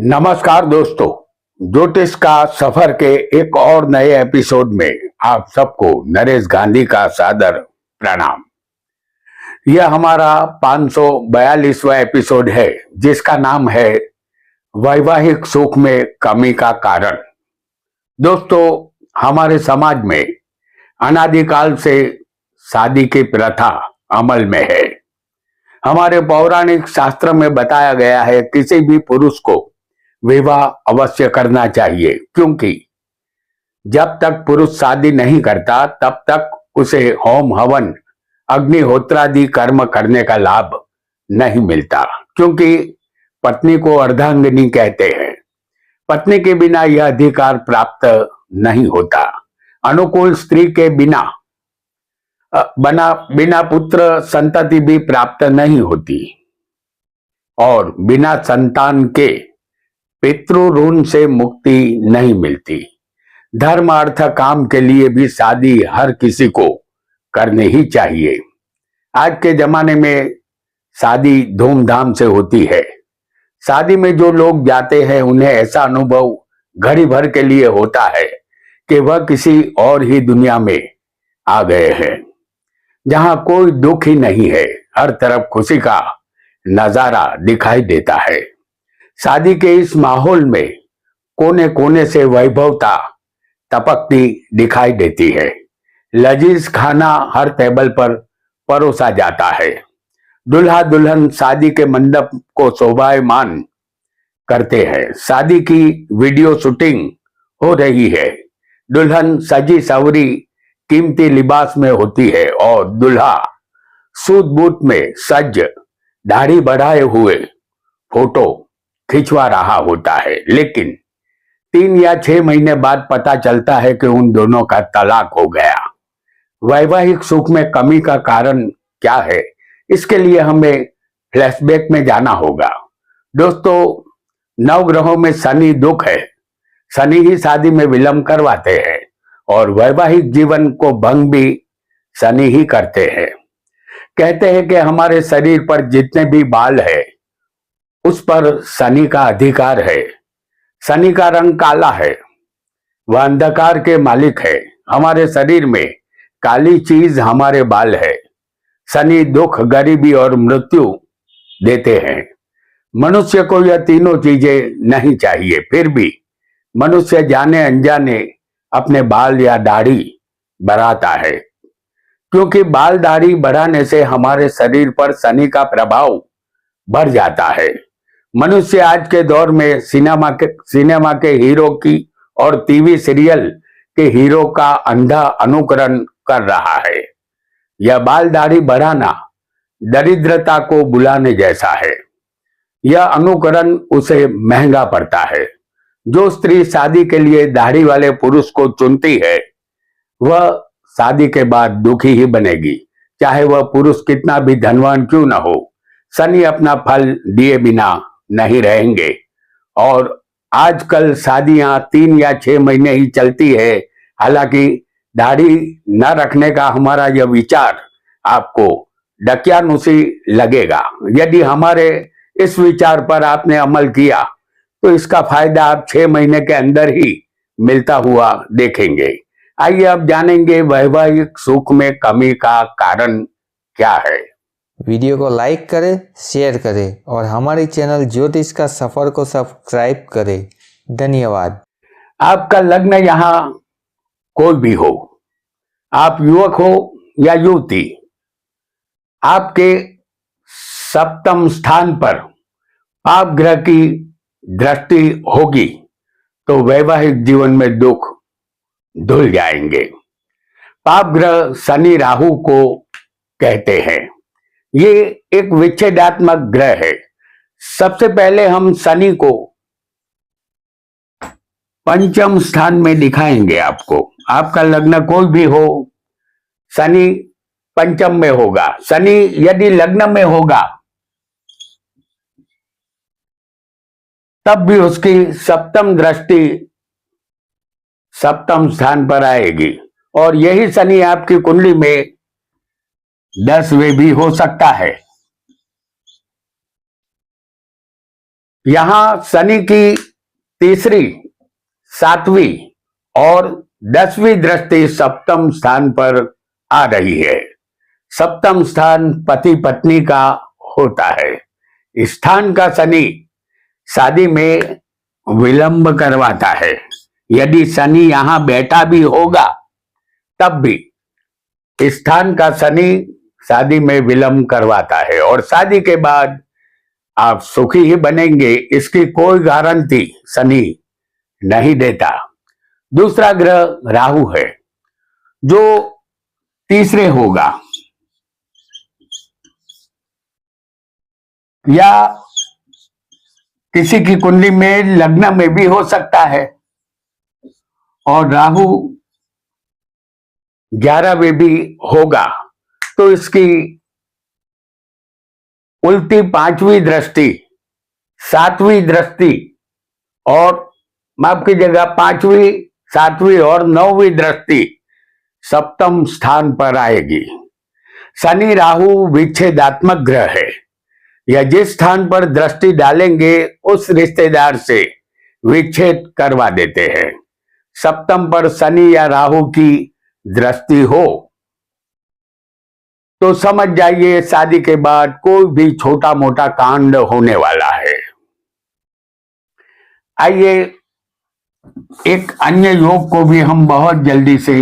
नमस्कार दोस्तों, ज्योतिष का सफर के एक और नए एपिसोड में आप सबको नरेश गांधी का सादर प्रणाम। यह हमारा 542वां एपिसोड है जिसका नाम है वैवाहिक सुख में कमी का कारण। दोस्तों, हमारे समाज में अनादिकाल से शादी की प्रथा अमल में है। हमारे पौराणिक शास्त्र में बताया गया है किसी भी पुरुष को विवाह अवश्य करना चाहिए, क्योंकि जब तक पुरुष शादी नहीं करता तब तक उसे होम हवन अग्निहोत्रादि कर्म करने का लाभ नहीं मिलता, क्योंकि पत्नी को अर्धांगिनी कहते हैं। पत्नी के बिना यह अधिकार प्राप्त नहीं होता। अनुकूल स्त्री के बिना पुत्र संतति भी प्राप्त नहीं होती और बिना संतान के पितृ ऋण से मुक्ति नहीं मिलती। धर्म अर्थ काम के लिए भी शादी हर किसी को करनी ही चाहिए। आज के जमाने में शादी धूमधाम से होती है। शादी में जो लोग जाते हैं उन्हें ऐसा अनुभव घड़ी भर के लिए होता है कि वह किसी और ही दुनिया में आ गए हैं, जहां कोई दुख ही नहीं है। हर तरफ खुशी का नजारा दिखाई देता है। शादी के इस माहौल में कोने कोने से वैभवता टपकती दिखाई देती है। लजीज खाना हर टेबल पर परोसा जाता है। दूल्हा दुल्हन शादी के मंडप को शोभायमान करते हैं। शादी की वीडियो शूटिंग हो रही है। दुल्हन सजी सवरी कीमती लिबास में होती है और दूल्हा सूट बूट में सज दाढ़ी बढ़ाए हुए फोटो खिंचवा रहा होता है। लेकिन 3 या 6 महीने बाद पता चलता है कि उन दोनों का तलाक हो गया। वैवाहिक सुख में कमी का कारण क्या है, इसके लिए हमें फ्लैशबैक में जाना होगा। दोस्तों, नवग्रहों में शनि दुख है। शनि ही शादी में विलंब करवाते हैं और वैवाहिक जीवन को भंग भी शनि ही करते हैं। कहते हैं कि हमारे शरीर पर जितने भी बाल है उस पर शनि का अधिकार है। शनि का रंग काला है, वह अंधकार के मालिक है। हमारे शरीर में काली चीज हमारे बाल है। शनि दुख, गरीबी और मृत्यु देते हैं। मनुष्य को यह तीनों चीजें नहीं चाहिए, फिर भी मनुष्य जाने अनजाने अपने बाल या दाढ़ी बढ़ाता है, क्योंकि बाल दाढ़ी बढ़ाने से हमारे शरीर पर शनि का प्रभाव बढ़ जाता है। मनुष्य आज के दौर में सिनेमा के हीरो की और टीवी सीरियल के हीरो का अंधा अनुकरण कर रहा है। यह बाल दाढ़ी बढ़ाना दरिद्रता को बुलाने जैसा है। यह अनुकरण उसे महंगा पड़ता है। जो स्त्री शादी के लिए दाढ़ी वाले पुरुष को चुनती है वह शादी के बाद दुखी ही बनेगी, चाहे वह पुरुष कितना भी धनवान क्यों न हो। शनि अपना फल दिए बिना नहीं रहेंगे और आजकल शादियां 3 या 6 महीने ही चलती है। हालांकि दाढ़ी न रखने का हमारा यह विचार आपको डकियानुसी लगेगा। यदि हमारे इस विचार पर आपने अमल किया तो इसका फायदा आप 6 महीने के अंदर ही मिलता हुआ देखेंगे। आइए अब जानेंगे वैवाहिक सुख में कमी का कारण क्या है। वीडियो को लाइक करें, शेयर करें और हमारे चैनल ज्योतिष का सफर को सब्सक्राइब करें। धन्यवाद। आपका लग्न यहाँ कोई भी हो, आप युवक हो या युवती, आपके सप्तम स्थान पर पाप ग्रह की दृष्टि होगी तो वैवाहिक जीवन में दुख धुल जाएंगे। पाप ग्रह शनि राहु को कहते हैं। ये एक विच्छेदात्मक ग्रह है। सबसे पहले हम शनि को पंचम स्थान में दिखाएंगे आपको। आपका लग्न कोई भी हो, शनि पंचम में होगा। शनि यदि लग्न में होगा तब भी उसकी सप्तम दृष्टि सप्तम स्थान पर आएगी और यही शनि आपकी कुंडली में 10वें भी हो सकता है। यहां शनि की तीसरी, सातवीं और 10वीं दृष्टि सप्तम स्थान पर आ रही है। सप्तम स्थान पति पत्नी का होता है। स्थान का शनि शादी में विलंब करवाता है। यदि शनि यहां बैठा भी होगा तब भी स्थान का शनि शादी में विलंब करवाता है और शादी के बाद आप सुखी ही बनेंगे, इसकी कोई गारंटी शनि नहीं देता। दूसरा ग्रह राहु है जो तीसरे होगा या किसी की कुंडली में लग्न में भी हो सकता है और राहु 11वें भी होगा तो इसकी उल्टी 5वीं दृष्टि, 7वीं दृष्टि और माफ कीजिएगा 5वीं, 7वीं और 9वीं दृष्टि सप्तम स्थान पर आएगी। शनि राहु विच्छेदात्मक ग्रह है। यह जिस स्थान पर दृष्टि डालेंगे उस रिश्तेदार से विच्छेद करवा देते हैं। सप्तम पर शनि या राहु की दृष्टि हो तो समझ जाइए शादी के बाद कोई भी छोटा मोटा कांड होने वाला है। आइए एक अन्य योग को भी हम बहुत जल्दी से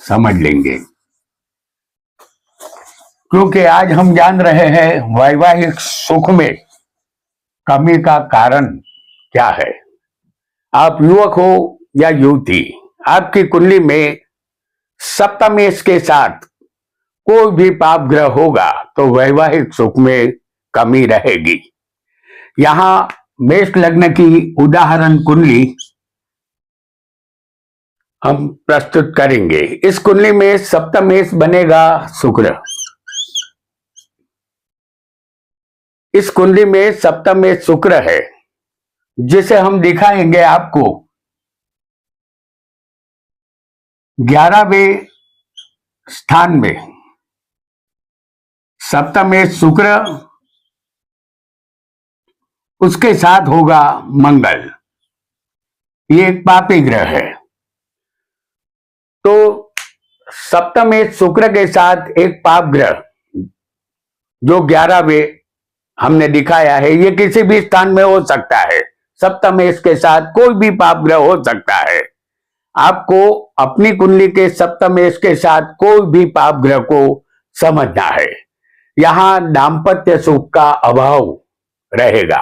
समझ लेंगे, क्योंकि आज हम जान रहे हैं वैवाहिक सुख में कमी का कारण क्या है। आप युवक हो या युवती, आपकी कुंडली में सप्तमेश के साथ कोई भी पाप ग्रह होगा तो वैवाहिक सुख में कमी रहेगी। यहां मेष लग्न की उदाहरण कुंडली हम प्रस्तुत करेंगे। इस कुंडली में सप्तमेश बनेगा शुक्र। इस कुंडली में सप्तमेश शुक्र है जिसे हम दिखाएंगे आपको 11वें स्थान में। सप्तमेश शुक्र, उसके साथ होगा मंगल, ये एक पापी ग्रह है। तो सप्तमेश शुक्र के साथ एक पाप ग्रह जो 11वें हमने दिखाया है, ये किसी भी स्थान में हो सकता है। सप्तमेश के साथ कोई भी पाप ग्रह हो सकता है। आपको अपनी कुंडली के सप्तमेश के साथ कोई भी पाप ग्रह को समझना है। यहां दाम्पत्य सुख का अभाव रहेगा,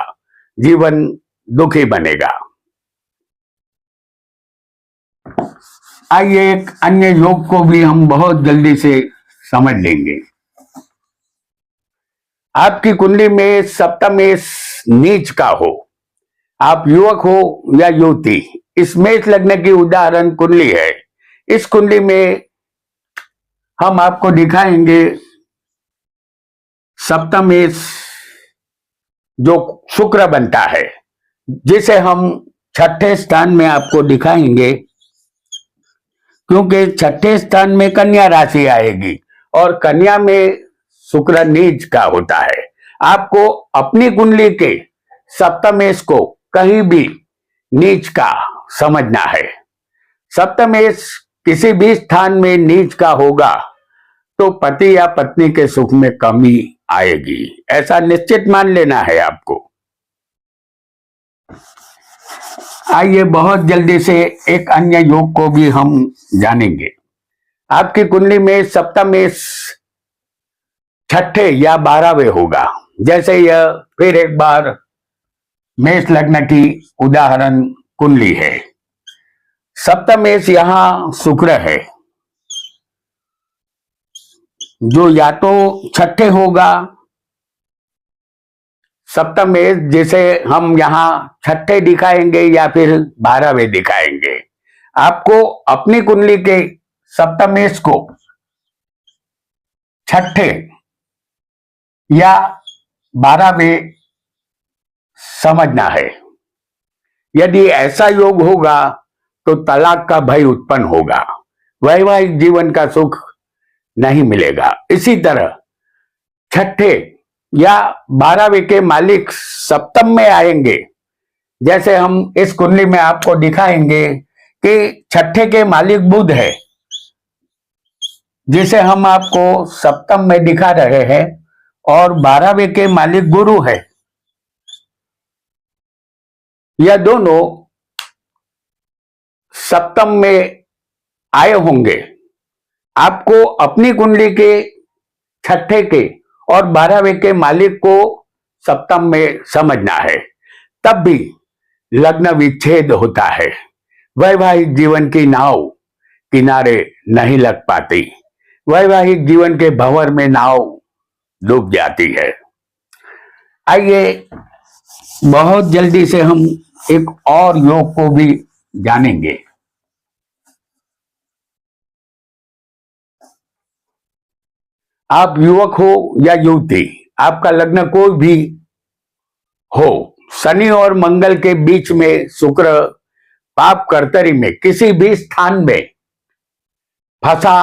जीवन दुखी बनेगा। आइए एक अन्य योग को भी हम बहुत जल्दी से समझ लेंगे। आपकी कुंडली में सप्तमेश नीच का हो, आप युवक हो या युवती, इस मेष लग्न की उदाहरण कुंडली है। इस कुंडली में हम आपको दिखाएंगे सप्तमेश जो शुक्र बनता है, जिसे हम छठे स्थान में आपको दिखाएंगे, क्योंकि छठे स्थान में कन्या राशि आएगी और कन्या में शुक्र नीच का होता है। आपको अपनी कुंडली के सप्तमेश को कहीं भी नीच का समझना है। सप्तमेश किसी भी स्थान में नीच का होगा तो पति या पत्नी के सुख में कमी आएगी, ऐसा निश्चित मान लेना है आपको। आइए बहुत जल्दी से एक अन्य योग को भी हम जानेंगे। आपकी कुंडली में सप्तमेश छठे या 12वें होगा। जैसे यह फिर एक बार मेष लग्न की उदाहरण कुंडली है। सप्तमेश यहां शुक्र है जो या तो छठे होगा, सप्तमेश जिसे हम यहां छठे दिखाएंगे या फिर 12वें दिखाएंगे। आपको अपनी कुंडली के सप्तमेश को छठे या 12वें समझना है। यदि ऐसा योग होगा तो तलाक का भय उत्पन्न होगा, वैवाहिक जीवन का सुख नहीं मिलेगा। इसी तरह छठे या 12वें के मालिक सप्तम में आएंगे। जैसे हम इस कुंडली में आपको दिखाएंगे कि छठे के मालिक बुध है, जिसे हम आपको सप्तम में दिखा रहे हैं, और 12वें के मालिक गुरु है। यह दोनों सप्तम में आए होंगे। आपको अपनी कुंडली के छठे के और 12वें के मालिक को सप्तम में समझना है, तब भी लग्न विच्छेद होता है। वैवाहिक जीवन की नाव किनारे नहीं लग पाती, वैवाहिक जीवन के भंवर में नाव डूब जाती है। आइए बहुत जल्दी से हम एक और योग को भी जानेंगे। आप युवक हो या युवती, आपका लग्न कोई भी हो, शनि और मंगल के बीच में शुक्र पाप कर्तरी में किसी भी स्थान में फंसा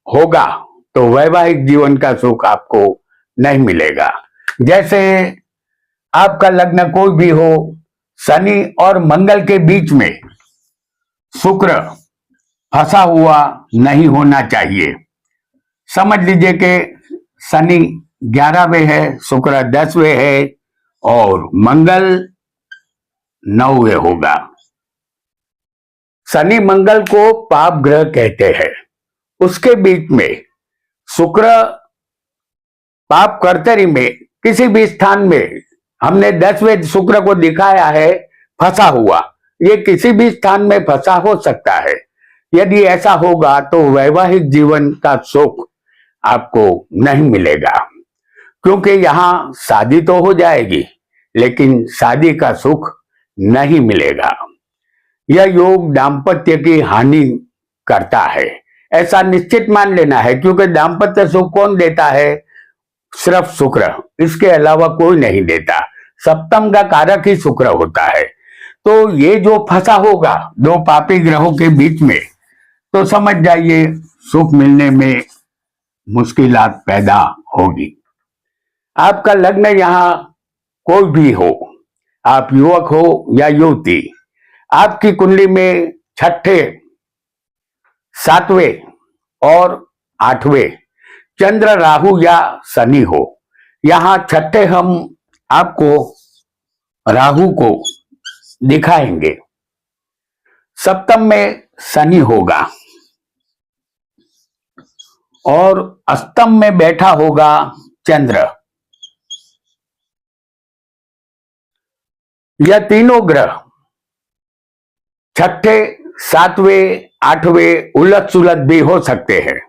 होगा तो वैवाहिक जीवन का सुख आपको नहीं मिलेगा। जैसे आपका लग्न कोई भी हो, शनि और मंगल के बीच में शुक्र फंसा हुआ नहीं होना चाहिए। समझ लीजिए कि शनि 11वें है, शुक्र 10वें है और मंगल 9वें होगा। शनि मंगल को पाप ग्रह कहते हैं। उसके बीच में शुक्र पाप कर्तरी में किसी भी स्थान में हमने 10वें शुक्र को दिखाया है फंसा हुआ। ये किसी भी स्थान में फंसा हो सकता है। यदि ऐसा होगा तो वैवाहिक जीवन का सुख आपको नहीं मिलेगा, क्योंकि यहां शादी तो हो जाएगी लेकिन शादी का सुख नहीं मिलेगा। यह योग दाम्पत्य की हानि करता है, ऐसा निश्चित मान लेना है, क्योंकि दाम्पत्य सुख कौन देता है? सिर्फ शुक्र, इसके अलावा कोई नहीं देता। सप्तम का कारक ही शुक्र होता है। तो ये जो फंसा होगा दो पापी ग्रहों के बीच में, तो समझ जाइए सुख मिलने में मुश्किलात पैदा होगी। आपका लग्न यहां कोई भी हो, आप युवक हो या युवती, आपकी कुंडली में छठे, 7वें और 8वें चंद्र, राहु या शनि हो। यहां छठे हम आपको राहु को दिखाएंगे। सप्तम में शनि होगा और अष्टम में बैठा होगा चंद्र। यह तीनों ग्रह छठे, 7वें, 8वें उलट सुलट भी हो सकते हैं,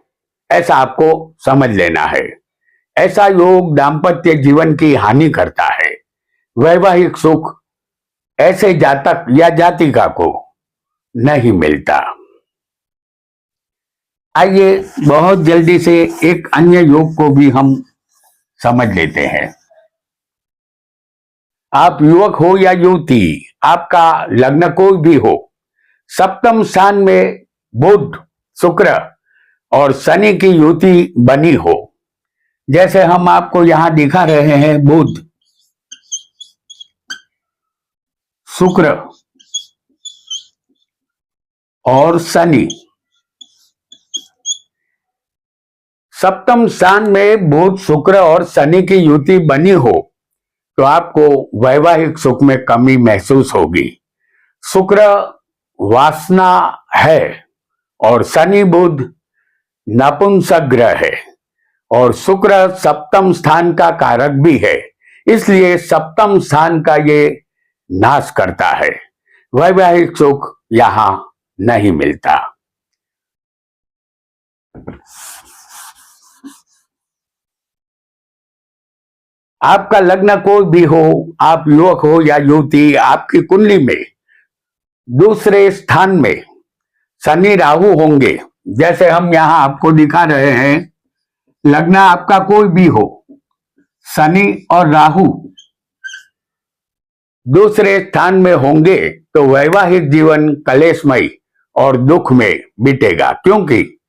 ऐसा आपको समझ लेना है। ऐसा योग दाम्पत्य जीवन की हानि करता है। वैवाहिक सुख ऐसे जातक या जातिका को नहीं मिलता। आइए बहुत जल्दी से एक अन्य योग को भी हम समझ लेते हैं। आप युवक हो या युवती, आपका लग्न कोई भी हो, सप्तम स्थान में बुध, शुक्र और शनि की युति बनी हो। जैसे हम आपको यहां दिखा रहे हैं, बुध, शुक्र और शनि। सप्तम स्थान में बुध, शुक्र और शनि की युति बनी हो तो आपको वैवाहिक सुख में कमी महसूस होगी। शुक्र वासना है और शनि बुध नपुंसक ग्रह है, और शुक्र सप्तम स्थान का कारक भी है, इसलिए सप्तम स्थान का ये नाश करता है। वैवाहिक सुख यहां नहीं मिलता। आपका लग्न कोई भी हो, आप युवक हो या युवती, आपकी कुंडली में दूसरे स्थान में शनि राहु होंगे। जैसे हम यहां आपको दिखा रहे हैं, लग्न आपका कोई भी हो, शनि और राहु दूसरे स्थान में होंगे तो वैवाहिक जीवन कलेशमय और दुख में बीतेगा, क्योंकि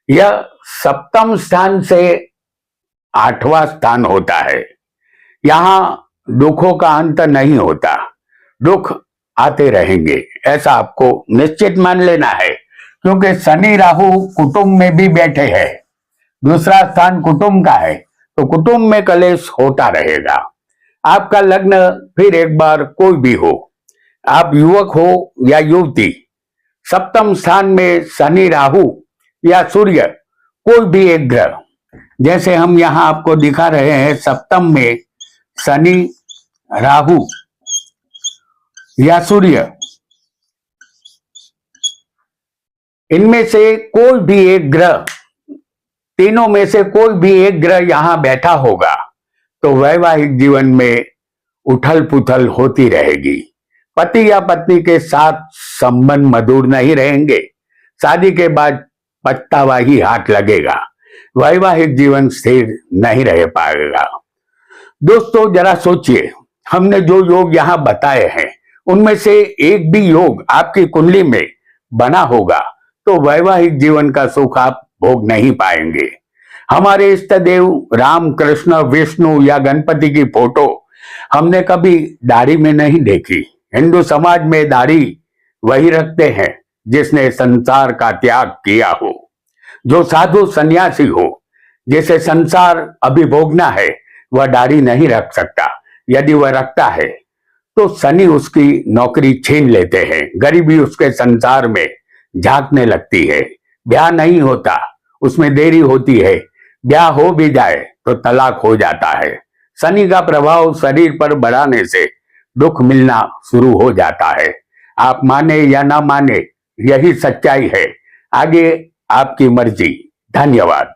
यह सप्तम स्थान से 8वां स्थान होता है। यहाँ दुखों का अंत नहीं होता, दुख आते रहेंगे, ऐसा आपको निश्चित मान लेना है। क्योंकि शनि राहु कुटुंब में भी बैठे हैं, दूसरा स्थान कुटुंब का है, तो कुटुंब में कलेश होता रहेगा। आपका लग्न फिर एक बार कोई भी हो, आप युवक हो या युवती, सप्तम स्थान में शनि राहु या सूर्य कोई भी एक ग्रह, जैसे हम यहां आपको दिखा रहे हैं सप्तम में शनि राहु या सूर्य, इनमें से कोई भी एक ग्रह, तीनों में से कोई भी एक ग्रह यहां बैठा होगा तो वैवाहिक जीवन में उथल पुथल होती रहेगी। पति या पत्नी के साथ संबंध मधुर नहीं रहेंगे, शादी के बाद पछतावा ही हाथ लगेगा, वैवाहिक जीवन स्थिर नहीं रह पाएगा। दोस्तों जरा सोचिए, हमने जो योग यहाँ बताए हैं उनमें से एक भी योग आपकी कुंडली में बना होगा तो वैवाहिक जीवन का सुख आप भोग नहीं पाएंगे। हमारे इष्ट देव राम कृष्ण विष्णु या गणपति की फोटो हमने कभी दाढ़ी में नहीं देखी। हिंदू समाज में दाढ़ी वही रखते हैं जिसने संसार का त्याग किया हो, जो साधु सन्यासी हो, जिसे संसार अभिभोगना है, वह दाढ़ी नहीं रख सकता। यदि वह रखता है तो शनि उसकी नौकरी छीन लेते हैं, गरीबी उसके संसार में झांकने लगती है, ब्याह नहीं होता, उसमें देरी होती है, ब्याह हो भी जाए तो तलाक हो जाता है। शनि का प्रभाव शरीर पर बढ़ाने से दुख मिलना शुरू हो जाता है। आप माने या ना माने, यही सच्चाई है, आगे आपकी मर्जी। धन्यवाद।